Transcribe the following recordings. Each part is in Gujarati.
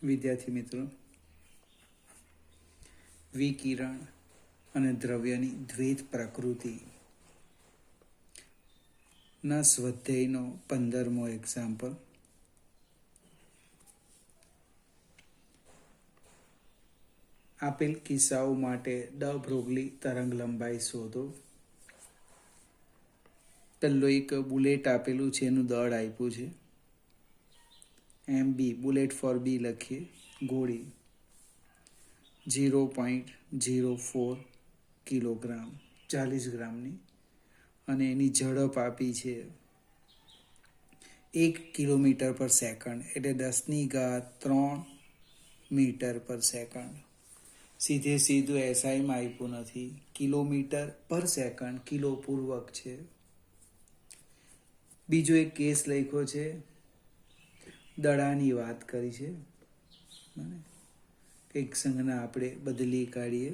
વિદ્યાર્થી મિત્રો, વિકિરણ અને દ્રવ્યની દ્વૈત પ્રકૃતિના સ્વાધ્યાયનો 15મો એક્ઝામ્પલ. આપેલ કિસ્સાઓ માટે ડ બ્રોગલી તરંગ લંબાઈ શોધો. પહેલો એક બુલેટ આપેલું છે, એનું દળ આપ્યું છે MB, બુલેટ ફોર બી લખીએ. ગોળી 0.04 કિલોગ્રામ, 40 ગ્રામની, અને એની ઝડપ આપી છે 1 કિલોમીટર પર સેકન્ડ, એટલે 10³ મીટર પર સેકન્ડ. સીધું એસઆઈમાં આપ્યું નથી, કિલોમીટર પર સેકન્ડ, કિલો પૂર્વક છે. બીજો એક કેસ લખ્યો છે, દડાની વાત કરી છે. કંઈક સંજ્ઞા આપણે બદલી કાઢીએ.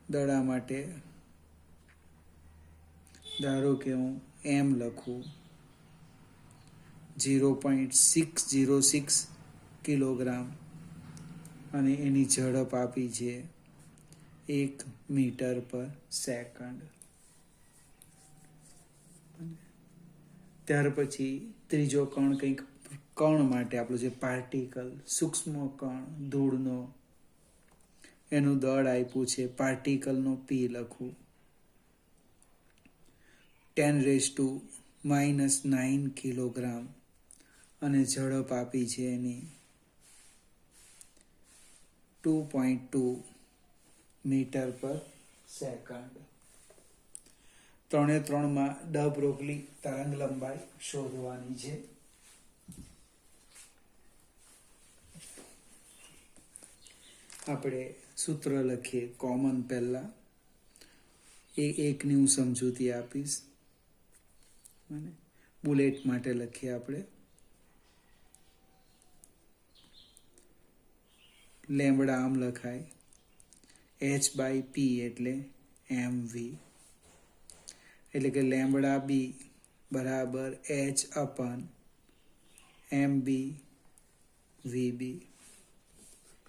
દડા માટે ધારો કે હું એમ લખું 0.606 કિલોગ્રામ અને એની ઝડપ આપી છે 1 મીટર પર સેકન્ડ. ત્યાર પછી ત્રીજો કણ, કંઈક કણ માટે આપણું જે પાર્ટિકલ, સૂક્ષ્મ કણ, ધૂળનો, એનું દળ આપ્યું છે, પાર્ટિકલનો પી લખું 10⁻⁹ કિલોગ્રામ અને ઝડપ આપી છે એની 2.2 મીટર પર સેકન્ડ. 3માં ડ બ્રોગલી તરંગ લંબાઈ શોધવાની છે. આપણે સૂત્ર લખીએ કોમન. પહેલા એકની હું સમજૂતી આપીશ. બુલેટ માટે લખીએ આપણે લેમ્બડા આમ લખાય h/p એટલે mv, એટલે કે લેમ્બડા બી બરાબર h/mb vb.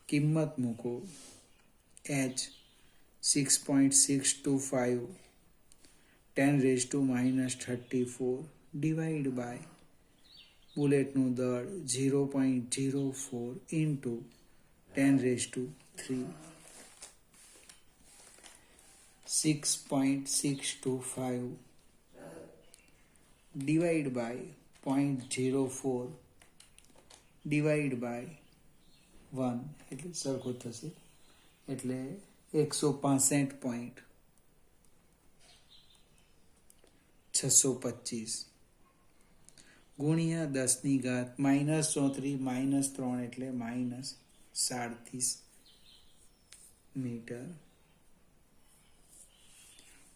કિંમત મૂકો h 6.625 10⁻34 ડિવાઈડ બાય બુલેટનું દળ 0.04 into 10⁻³ 6.625 divide by 0.04 divide by 1, એટલે સરખો થશે, એટલે 165.625 ગુણ્યા 10⁻³ -3 એટલે -37 મીટર.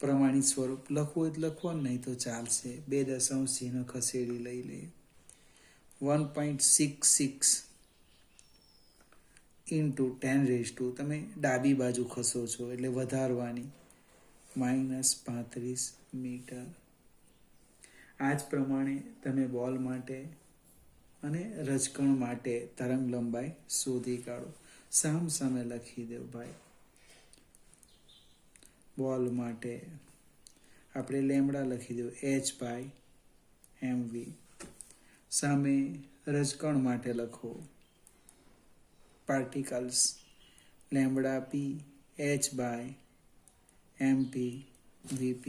પ્રમાણિત સ્વરૂપ લખવું હોય તો લખવાનું, નહીં તો ચાલશે. 2 દશાંશ ચિહ્ન ખસેડી લઈ લઈએ. 1.66 ઇન્ટુ 10⁻², તમે ડાબી બાજુ ખસો છો એટલે વધારવાની, -35 મીટર. આ જ પ્રમાણે તમે બોલ માટે અને રજકણ માટે તરંગ લંબાઈ શોધી કાઢો. સામ સામે લખી દો ભાઈ. બોલ માટે આપણે લેમ્બડા લખી દો h/mv. સામે રજકણ માટે લખો પાર્ટિકલ્સ લેમ્બડા પી h/mp vp.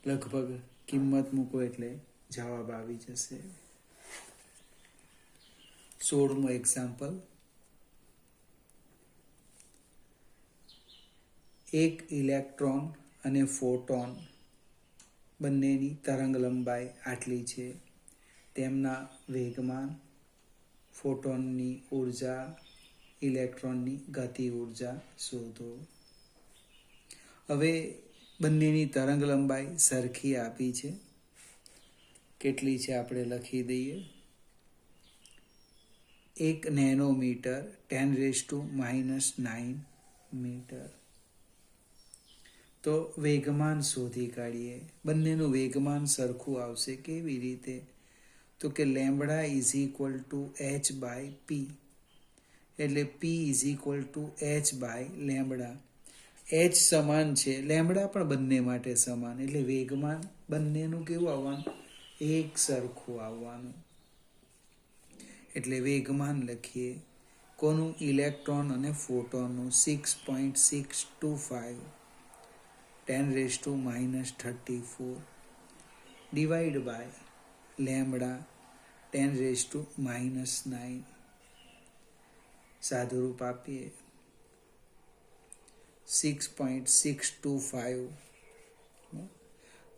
લગભગ કિંમત મૂકો એટલે જવાબ આવી જશે. 16મો એક્ઝામ્પલ. એક ઇલેક્ટ્રોન અને ફોટોન બંનેની તરંગ લંબાઈ આટલી છે. તેમના વેગમાન, ફોટોનની ઉર્જા, ઇલેક્ટ્રોનની ગતિ ઉર્જા શોધો. હવે બંનેની તરંગ લંબાઈ સરખી આપી છે. કેટલી છે આપણે લખી દઈએ. 1 નેનોમીટર 10⁻⁹ મીટર. તો વેગમાન શોધી કાઢીએ. બંનેનું વેગમાન સરખું આવશે. કેવી રીતે? તો કે lambda is equal to H by P, એટલે P is equal to H by lambda. H સમાન છે, લેમ્બડા પણ બંને માટે સમાન, એટલે વેગમાન બંનેનું કેવું આવવાનું? એક સરખું આવવાનું. એટલે વેગમાન લખીએ કોનું? ઇલેક્ટ્રોન અને ફોટોનનું 6.625 10⁻⁻34 ડિવાઈડ બાય લેમ્બડા 10⁻⁹. સાદુરૂપ આપીએ 6.625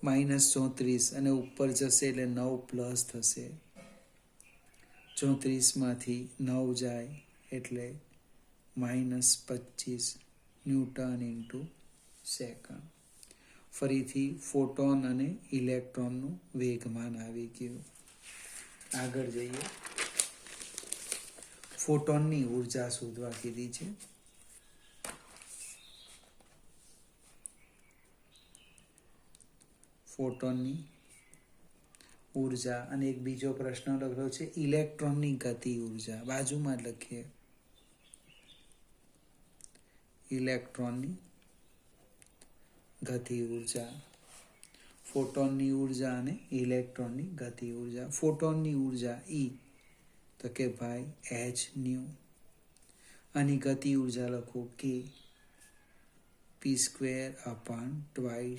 -34 અને ઉપર જશે એટલે 9 પ્લસ થશે. 34માંથી 9 જાય એટલે -25 ન્યૂટન ઇન્ટુ સેકન્ડ. ફરીથી ફોટોન અને ઇલેક્ટ્રોનનું વેગમાન આવી ગયું. આગળ જઈએ. ફોટોનની ઉર્જા શોધવા કીધી છે. ફોટોનની ઉર્જા અને એક બીજો પ્રશ્ન લખ્યો છે ઇલેક્ટ્રોનની ગતિ ઉર્જા. બાજુમાં લખીએ ઇલેક્ટ્રોનની ગતિ ઉર્જા. ફોટોનની ઉર્જા અને ઇલેક્ટ્રોનની ગતિ ઉર્જા. ફોટોનની ઉર્જા E તો કે ભાઈ h ન્યુ. આની ગતિ ઉર્જા લખો k p²/2m. ભાઈ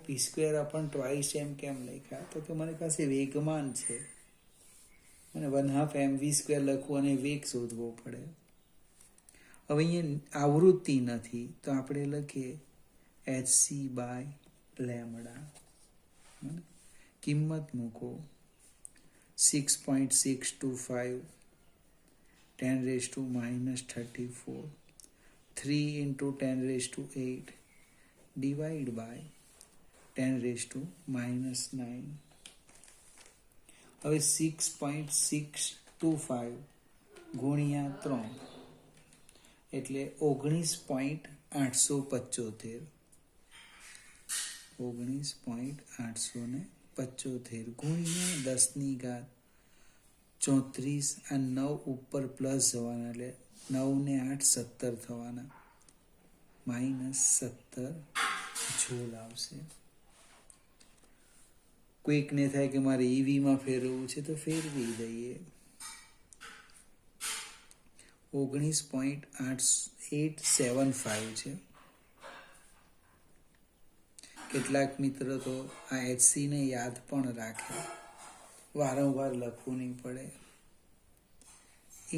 p²/2m કેમ લખ્યા? તો કે મારી પાસે વેગમાન છે, મને 1/2 mv² લખવું અને વેગ શોધવો પડે. હવે અહીંયા આવૃત્તિ નથી તો આપણે લખીએ hc/લેમ્બડા. કિંમત મૂકો 6.625 10⁻⁻34 3 × 10⁸ ડિવાઈડ બાય 10⁻⁹. હવે 6.625 ગુણ્યા 3 એટલે 19.875 ગુણ્યા 10⁻34. આ 9 ઉપર પ્લસ જવાના એટલે 9 ને 8 17 થવાના, -17 જૂલ આવશે. કોઈકને થાય કે મારે ઈવીમાં ફેરવવું છે તો ફેરવી દઈએ. 19.875 છે. કેટલાક મિત્ર તો આ HC ને યાદ પણ રાખે, વારંવાર લખવું નહીં પડે.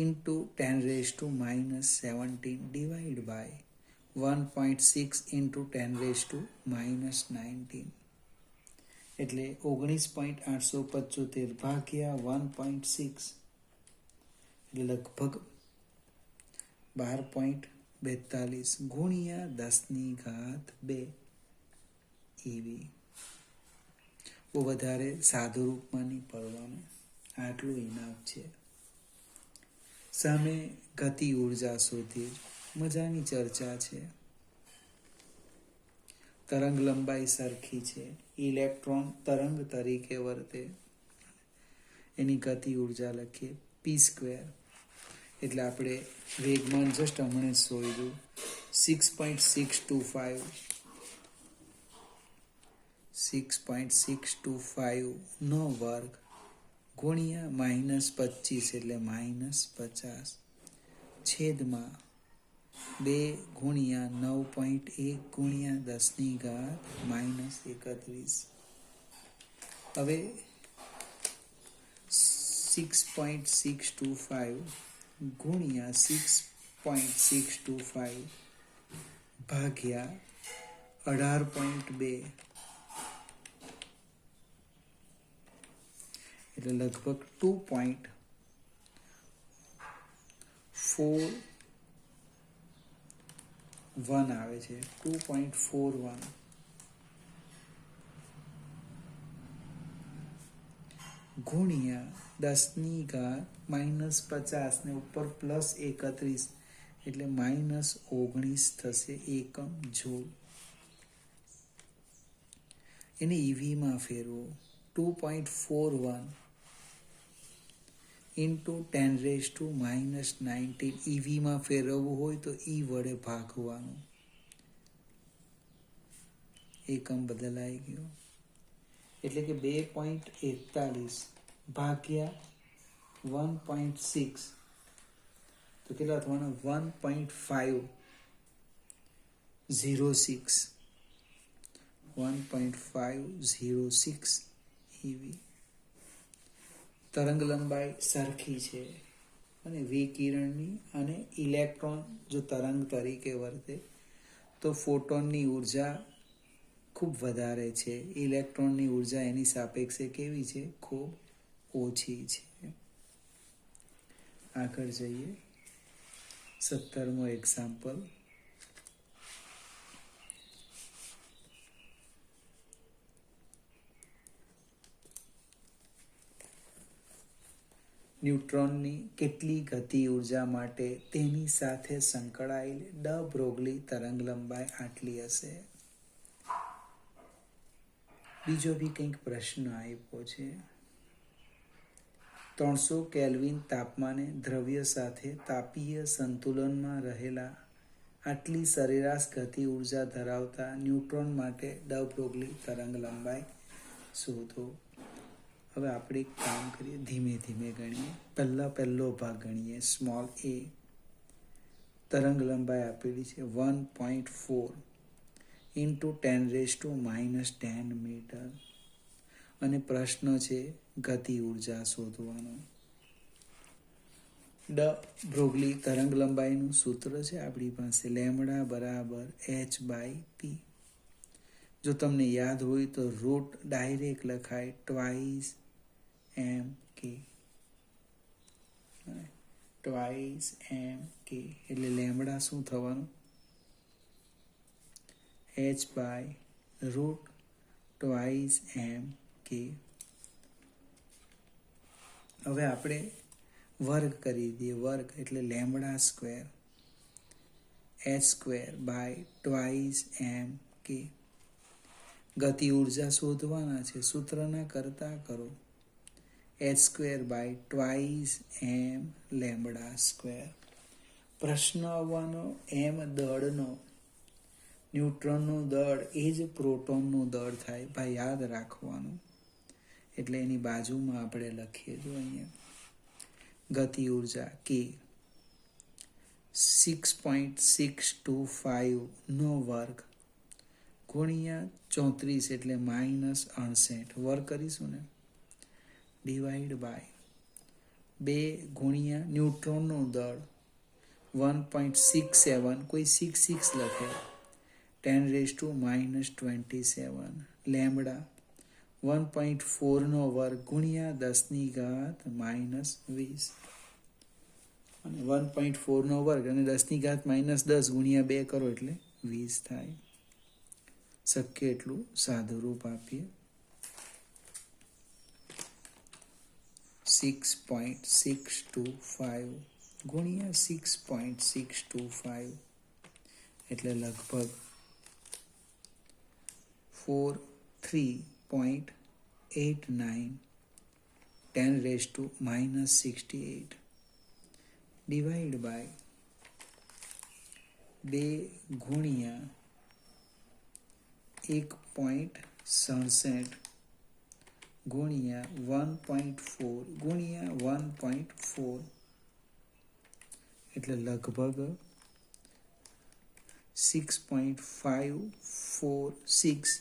ઇન્ટુ 10⁻⁻17 ડિવાઈડ બાય 1.6 × 10⁻⁻19 એટલે 19.875 ભાગ્યા 1.6 એટલે લગભગ 12.42 ગુણ્યા 10⁻2 EV. બહુ વધારે સાદું રૂપમાં નહીં પડવાનું, આટલું ઇનાફ છે. સામે ગતિ ઉર્જા શોધી, મજાની ચર્ચા છે. તરંગ લંબાઈ સરખી છે, ઇલેક્ટ્રોન તરંગ તરીકે વર્તે, એની ગતિ ઉર્જા લખીએ p². એટલે આપણે વેગમાન જસ્ટ હમણાં જ શોધ્યું 6.625 નો વર્ગ ગુણ્યા -25 એટલે -50 છેદમાં 2 ગુણ્યા 9.1 ગુણ્યા 10⁻⁻31. હવે 6.625 ગુણ્યા 6.625 ભાગ્યા 18.2 એટલે લગભગ 2.41 આવે છે. 2.41 ગુણ્યા 10⁻⁻50 ને ઉપર +31 એટલે -19 થશે એકમ જૂલ. એને ઈવીમાં ફેરવો 2.41 ઇન્ટુ 10⁻⁻⁹ ઈવીમાં ફેરવવું હોય તો ઈ વડે ભાગવાનું. એકમ બદલાઈ ગયો એટલે કે 2.41 ભાગ્યા 1.6 તો કેટલા થવાના? 1.506 ઈવી. તરંગ લંબાઈ સરખી છે અને વિકિરણની અને ઇલેક્ટ્રોન જો તરંગ તરીકે વર્તે તો ફોટોનની ઉર્જા ખૂબ વધારે છે, ઇલેક્ટ્રોનની ઉર્જા એની સાપેક્ષે કેવી છે? ખૂબ ઓછી છે. આગળ જઈએ. 17મો એક્ઝામ્પલ. ન્યુટ્રોનની કેટલી ગતિ ઉર્જા માટે તેની સાથે સંકળાયેલ ડ બ્રોગલી તરંગ લંબાઈ આટલી હશે. બીજો બી કંઈક પ્રશ્ન આપ્યો છે. 300 કેલ્વિન તાપમાને દ્રવ્ય સાથે તાપીય સંતુલનમાં રહેલા આટલી સરેરાશ ગતિ ઉર્જા ધરાવતા ન્યુટ્રોન માટે ડ બ્રોગલી તરંગ લંબાઈ શોધો. હવે આપણે એક કામ કરીએ, ધીમે ધીમે ગણીએ. પહેલો ભાગ ગણીએ. Small a. તરંગ લંબાઈ આપેલી છે 1.4 ઇન્ટુ 10⁻⁻10 મીટર અને પ્રશ્ન છે ગતિ ઉર્જા શોધવાનો. ડ બ્રોગલી તરંગ લંબાઈનું સૂત્ર છે આપણી પાસે લેમ્બડા બરાબર h/p. જો તમને યાદ હોય તો રૂટ ડાયરેક્ટ લખાય ટ્વાઇસ mk. ટ્વાઇસ mk એટલે લેમ્બડા શું થવાનું? h/√2 mk. હવે આપણે વર્ગ કરી દઈએ. વર્ગ એટલે લેમ્બડા સ્ક્વેર h²/2 mk. ગતિ ઉર્જા શોધવાના છે, સૂત્રના કરતા કરો. h²/2 m lambda square. પ્રશ્ન આવવાનો એમ દળનો, ન્યુટ્રોનનું દળ એ જ પ્રોટોનનું દળ થાય. ભાઈ યાદ રાખવાનું. એટલે એની બાજુમાં આપણે લખીએ. જો અહીંયા ગતિ ઉર્જા k 6.625 નો વર્ગ ગુણ્યા 34 એટલે -68 વર્ગ કરીશું ને, ડિવાઈડ બાય 2 ગુણ્યા ન્યુટ્રોનનું દળ 1.67, કોઈ 66 લખે, 10⁻⁻27 લેમ્બડા 1.4 નો વર્ગ ગુણ્યા 10⁻⁻20 અને 1.4 નો વર્ગ અને 10⁻−10 ગુણ્યા 2 કરો એટલે 20 થાય. શક્ય એટલું સાદું રૂપ આપીએ. 6.625 ગુણ્યા 6.625 એટલે લગભગ 43.89 10⁻68 ડિવાઈડ બાય 2 ગુણ્યા 1.67 ગુણ્યા 1.4 ગુણ્યા 1.4 એટલે લગભગ 6.546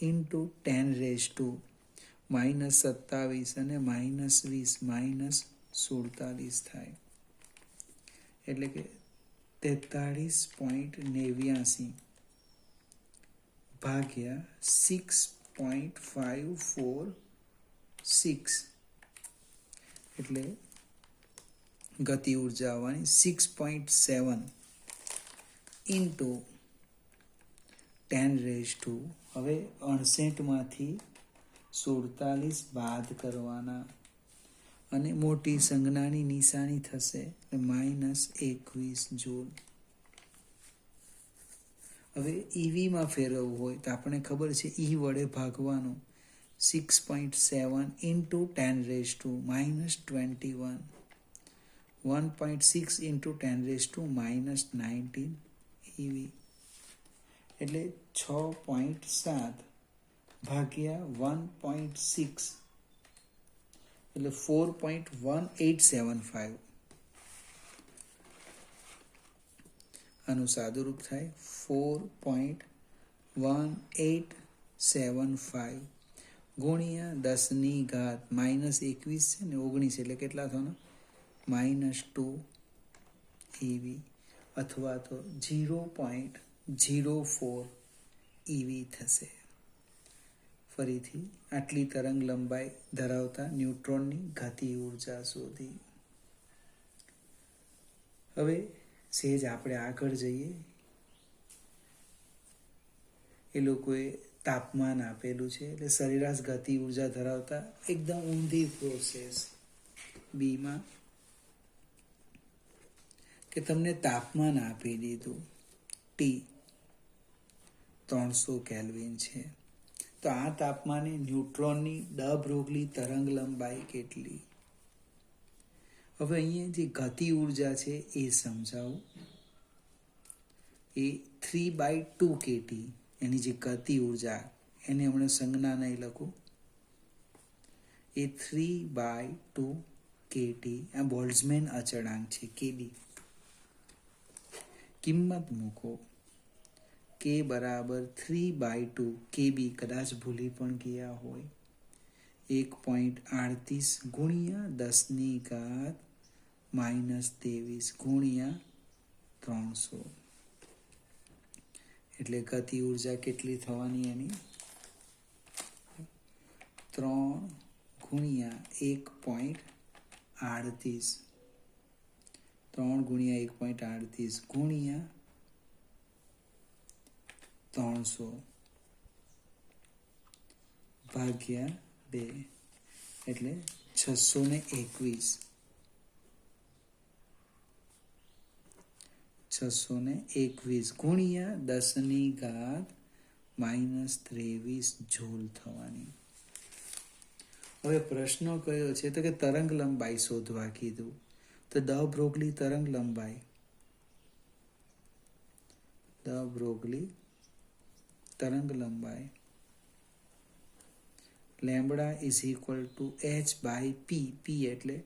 ઇન્ટુ 10⁻27 અને -20 -47 થાય. એટલે કે 43.89 ભાગ્યા 6.546 એટલે ગતિ ઉર્જા આવવાની 6.7 ઇન્ટુ 10⁻². હવે 68માંથી 47 બાદ કરવાના અને મોટી સંજ્ઞાની નિશાની થશે -21 જૂલ. હવે ઈવીમાં ફેરવવું હોય તો આપણે ખબર છે ઈ વડે ભાગવાનું. 6.7 into 10 raised to minus 21. 1.6 into 10 raised to minus 19 EV. એટલે 6.7 ભાગ્યા 1.6 એટલે 4.1875. આનું સાદું રૂપ થાય 4.1875 ગુણ્યા 10 ની ઘાત -21 છે ને 19 એટલે કેટલા થવાના -2 EV અથવા તો 0.04 EV થશે. ફરીથી આટલી તરંગ લંબાઈ ધરાવતા ન્યુટ્રોનની ગતિ ઉર્જા શોધી. હવે સેજ આપણે આગળ જઈએ. એ લોકોએ તાપમાન આપેલું છે એટલે સરેરાશ ગતિ ઉર્જા ધરાવતા એકદમ ઊંધી પ્રોસેસ બીમાં કે તમને તાપમાન આપી દીધું ટી 300 કેલ્વિન છે, તો આ તાપમાને ન્યુટ્રોનની ડ બ્રોગલી તરંગ લંબાઈ કેટલી. હવે અહીંયા જે ગતિ ઉર્જા છે એ સમજાવું. એ 3/2 kT એની જે ગતિ ઉર્જા એને હમણાં સંજ્ઞા નહીં લખું. એ 3/2 kT આ બોલ્ટ્ઝમેન અચળાંક છે kB. કિંમત મૂકો k બરાબર 3/2 kB. કદાચ ભૂલી પણ ગયા હોય 1.38 ગુણ્યા 10 ની ઘાત -23 ગુણ્યા 300 એટલે ગતિ ઉર્જા કેટલી થવાની એની 3 ગુણ્યા 1.38 3 ગુણ્યા 1.38 ગુણ્યા 300 ભાગ્યા 2 એટલે 621. 621 ગુણ્યા 10 ની ઘાત -23 જૂલ થવાની. હવે પ્રશ્ન કયો છે તો કે તરંગ લંબાઈ શોધવા કીધું. તો ડ બ્રોગલી તરંગ લંબાઈ lambda is equal two h/p. p એટલે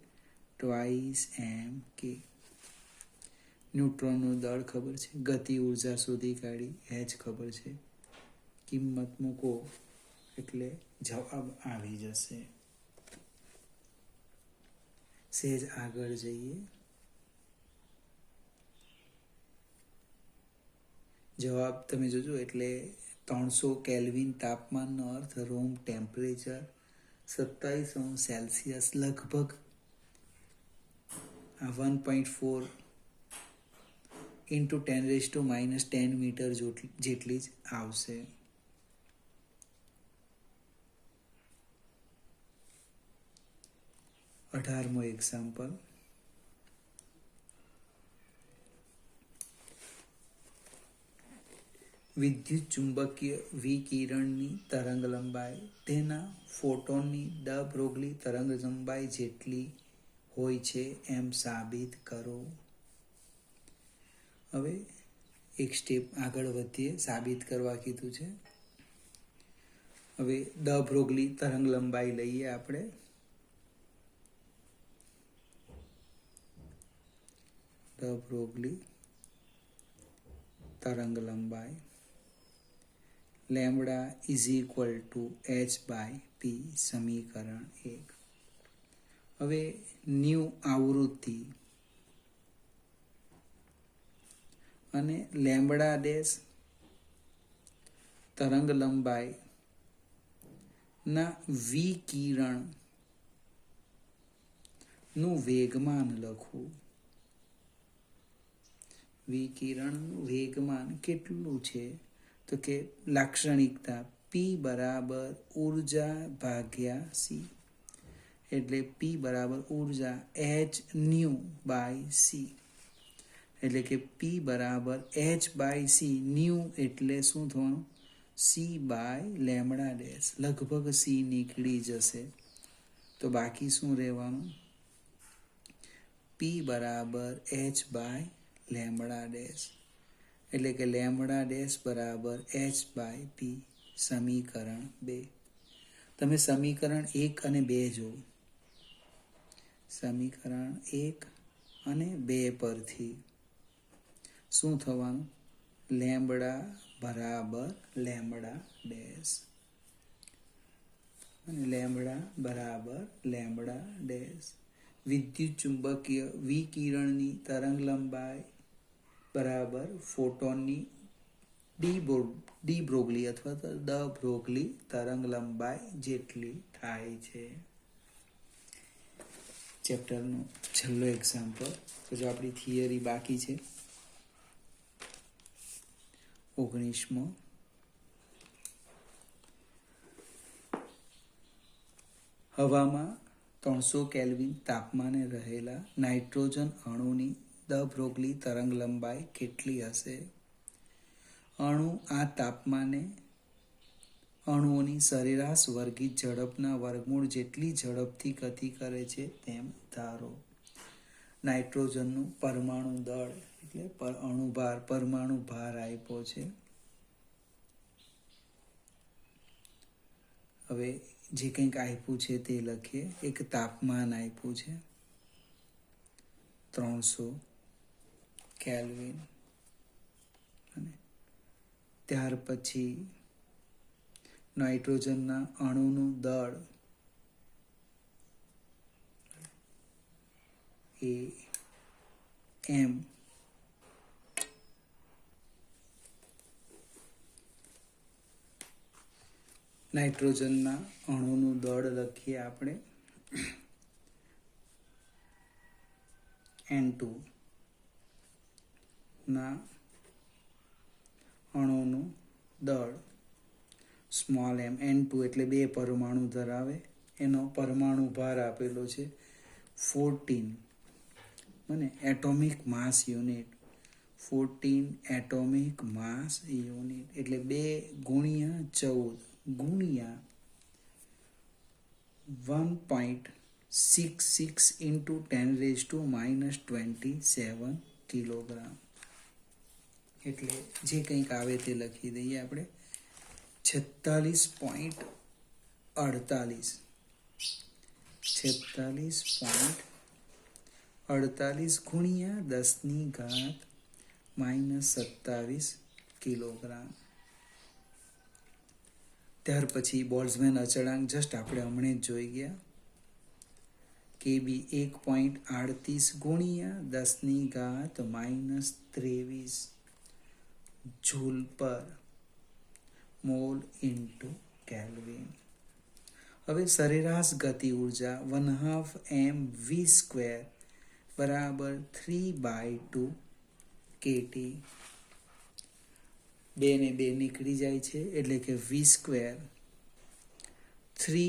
2m/k. ન્યુટ્રોનનું દળ ખબર છે, ગતિ ઉર્જા શોધી કાઢી, h ખબર છે. કિંમત મૂકો એટલે જવાબ આવી જશે. સેજ આગળ જઈએ. જવાબ તમે જોજો એટલે 300 કેલ્વિન તાપમાનનો અર્થ રૂમ ટેમ્પરેચર 27°C લગભગ આ 1.4 into 10⁻⁻10 મીટર જેટલી જ આવશે. અઢારમો એક્ઝામ્પલ. વિદ્યુત ચુંબકીય વિકિરણની તરંગ લંબાઈ તેના ફોટોનની ડ બ્રોગલી તરંગ લંબાઈ જેટલી હોય છે એમ સાબિત કરો. હવે એક સ્ટેપ આગળ વધીએ. સાબિત કરવા કીધું છે. હવે ડ બ્રોગલી તરંગ લંબાઈ લઈએ આપણે. ડ બ્રોગલી તરંગ લંબાઈ lambda is equal two h/p. સમીકરણ 1. હવે ન્યુ આવૃત્તિ અને લેમ્બડા ડેશ તરંગ લંબાઈ ના વિકિરણ નું વેગમાન લખવું. વિકિરણનું વેગમાન કેટલું છે તો કે લાક્ષણિકતા p બરાબર ઉર્જા ભાગ્યા c. એટલે p બરાબર ઉર્જા h/c. એટલે કે p બરાબર h/c. ન્યુ એટલે શું થવાનું સી બાય લેમડા ડેશ. લગભગ સી નીકળી જશે તો બાકી શું રહેવાનું? પી બરાબર એચ બાય લેમડા ડેશ. એટલે કે લેમડા ડેશ બરાબર એચ બાય પી. સમીકરણ 2. તમે સમીકરણ 1 અને 2 જુઓ. સમીકરણ 1 અને 2 પરથી શું થવાનું? લેમ્બડા બરાબર લેમ્બડા ડેશ અને લેમ્બડા બરાબર લેમ્બડા ડેશ. વિદ્યુત ચુંબકીય વિકિરણની તરંગ લંબાઈ બરાબર ફોટોનની ડી બ્રોગલી અથવા તો દ બ્રોગલી તરંગ લંબાઈ જેટલી થાય છે. ચેપ્ટરનો છેલ્લો એક્ઝામ્પલ. તો જો આપણી થિયરી બાકી છે 19મો. હવામાં 300 કેલ્વિન તાપમાને રહેલા નાઇટ્રોજન અણુની દ બ્રોગલી તરંગ લંબાઈ કેટલી હશે? અણુ આ તાપમાને અણુઓની સરેરાશ વર્ગિત ઝડપના વર્ગમૂળ જેટલી ઝડપથી ગતિ કરે છે તેમ ધારો. નાઇટ્રોજનનું પરમાણુ દળ એટલે અણુભાર, પરમાણુ ભાર આપ્યો છે. હવે જે કંઈક આપ્યું છે તે લખીએ. એક તાપમાન આપ્યું છે 300 કેલ્વિન, અને ત્યાર પછી નાઇટ્રોજનના અણુનું દળ એ એમ. નાઇટ્રોજનના અણુનું દળ લખીએ આપણે N2 ના અણુનું દળ સ્મોલ m. N2 એટલે 2 પરમાણુ ધરાવે. એનો પરમાણુ ભાર આપેલો છે 14 અને એટોમિક માસ યુનિટ 14 એટોમિક માસ યુનિટ એટલે 2 ગુણ્યા 14 ગુણ્યા 1.66 into 10⁻⁻27 કિલોગ્રામ. એટલે જે કંઈક આવે તે લખી દઈએ આપણે 46.48 ગુણ્યા 10⁻⁻27 કિલોગ્રામ. ત્યાર પછી બોલ્ટ્ઝમેન અચળાંક જસ્ટ આપણે હમણે જ જોઈ ગયા. KB 1.38 ગુણ્યા 10⁻⁻23 જૂલ પર મોલ ઇન્ટુ કેલ્વિન. હવે સરેરાશ ગતિ ઉર્જા 1/2 mv² બરાબર 3/2 kT. 2 ને 2 નીકળી જાય છે એટલે કે v² 3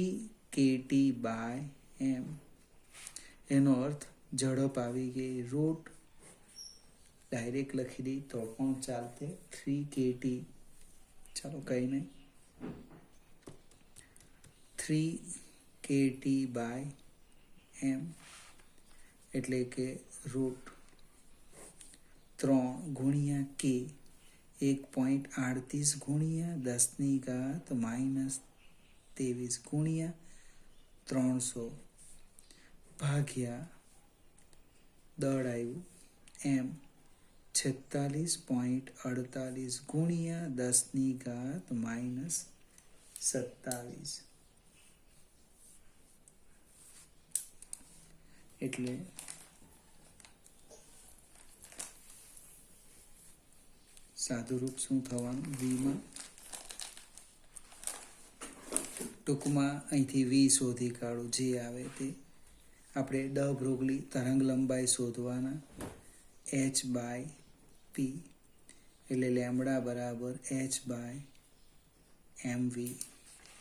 kT/m. એનો અર્થ ઝડપ આવી ગઈ. રૂટ ડાયરેક્ટ લખી દઈ તો પણ ચાલતે 3 kT. ચાલો કંઈ નહીં, 3 kT/m એટલે કે રૂટ 3 ગુણ્યા k 1.38 ગુણ્યા 10⁻⁻23 ગુણ્યા 300 ભાગ્યા દળ આવ્યું એમ 46.48 ગુણ્યા 10⁻⁻27 એટલે સાદુરૂપ શું થવાનું? વીમાં ટૂંકમાં અહીંથી વી શોધી કાઢું જે આવે તે. આપણે દ બ્રોગલી તરંગ લંબાઈ શોધવાના h/p એટલે લેમ્બડા બરાબર h/mv.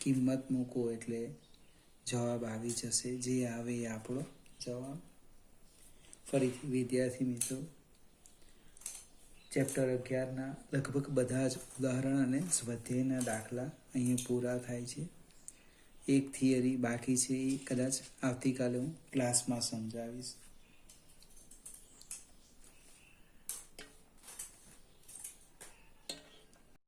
કિંમત મૂકો એટલે જવાબ આવી જશે. જે આવે એ આપણો જવાબ. ફરીથી વિદ્યાર્થી મિત્રો, ચેપ્ટર 11ના લગભગ બધા જ ઉદાહરણ અને સ્વાધ્યાયના દાખલા અહીં પૂરા થાય છે. એક થિયરી બાકી છે, એ કદાચ આવતીકાલે હું ક્લાસમાં સમજાવીશ.